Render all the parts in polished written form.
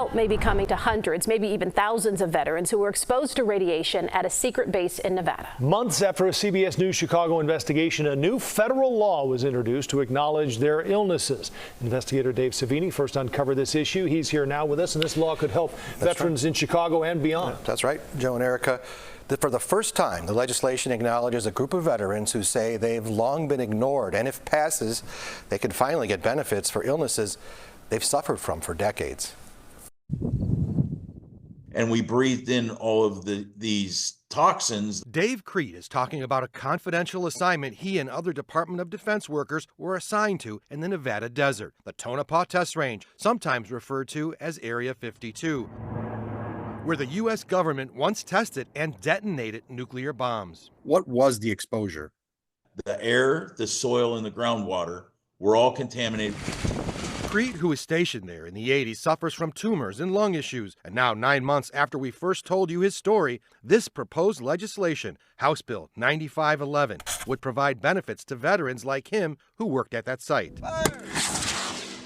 help may be coming to hundreds, maybe even thousands of veterans who were exposed to radiation at a secret base in Nevada. Months after a CBS News Chicago investigation, a new federal law was introduced to acknowledge their illnesses. Investigator Dave Savini first uncovered this issue. He's here now with us, and this law could help veterans in Chicago and beyond. That's right, Joe and Erica. For the first time, the legislation acknowledges a group of veterans who say they've long been ignored, and if passes, they can finally get benefits for illnesses they've suffered from for decades. And we breathed in all of these toxins. Dave Creed is talking about a confidential assignment he and other Department of Defense workers were assigned to in the Nevada desert, the Tonopah Test Range, sometimes referred to as Area 52, where the U.S. government once tested and detonated nuclear bombs. What was the exposure? The air, the soil, and the groundwater were all contaminated. Creed, who was stationed there in the 80s, suffers from tumors and lung issues. And now, 9 months after we first told you his story, this proposed legislation, House Bill 9511, would provide benefits to veterans like him who worked at that site.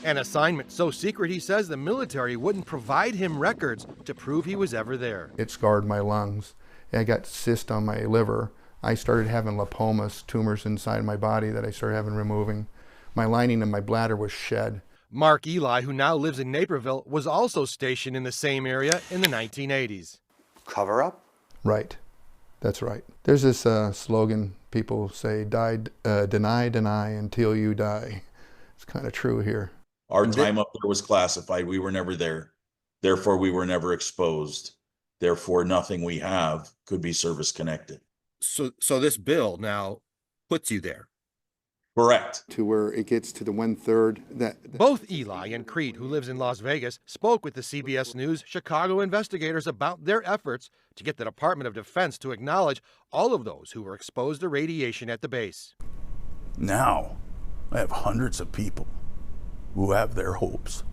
An assignment so secret, he says, the military wouldn't provide him records to prove he was ever there. It scarred my lungs. I got cysts on my liver. I started having lipomas, tumors inside my body that I started having removing. My lining in my bladder was shed. Mark Eli, who now lives in Naperville, was also stationed in the same area in the 1980s. Cover up? Right. That's right. There's this slogan people say, deny, deny until you die. It's kind of true here. Our time up there was classified. We were never there. Therefore, we were never exposed. Therefore, nothing we have could be service connected. So this bill now puts you there. Correct. To where it gets to the 1/3 that... Both Eli and Creed, who lives in Las Vegas, spoke with the CBS News Chicago investigators about their efforts to get the Department of Defense to acknowledge all of those who were exposed to radiation at the base. Now, I have hundreds of people who have their hopes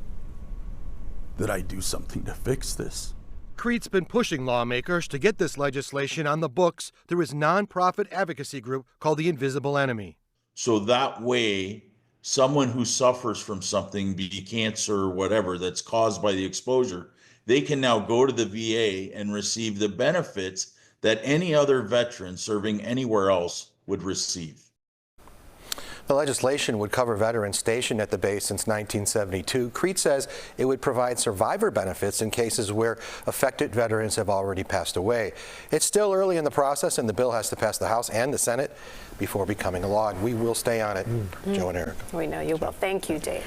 that I do something to fix this. Creed's been pushing lawmakers to get this legislation on the books through his nonprofit advocacy group called The Invisible Enemy. So that way, someone who suffers from something, be it cancer or whatever, that's caused by the exposure, they can now go to the VA and receive the benefits that any other veteran serving anywhere else would receive. The legislation would cover veterans stationed at the base since 1972. Creed says it would provide survivor benefits in cases where affected veterans have already passed away. It's still early in the process, and the bill has to pass the House and the Senate before becoming a law. And we will stay on it, Joe and Eric. We know you will. Thank you, Dave.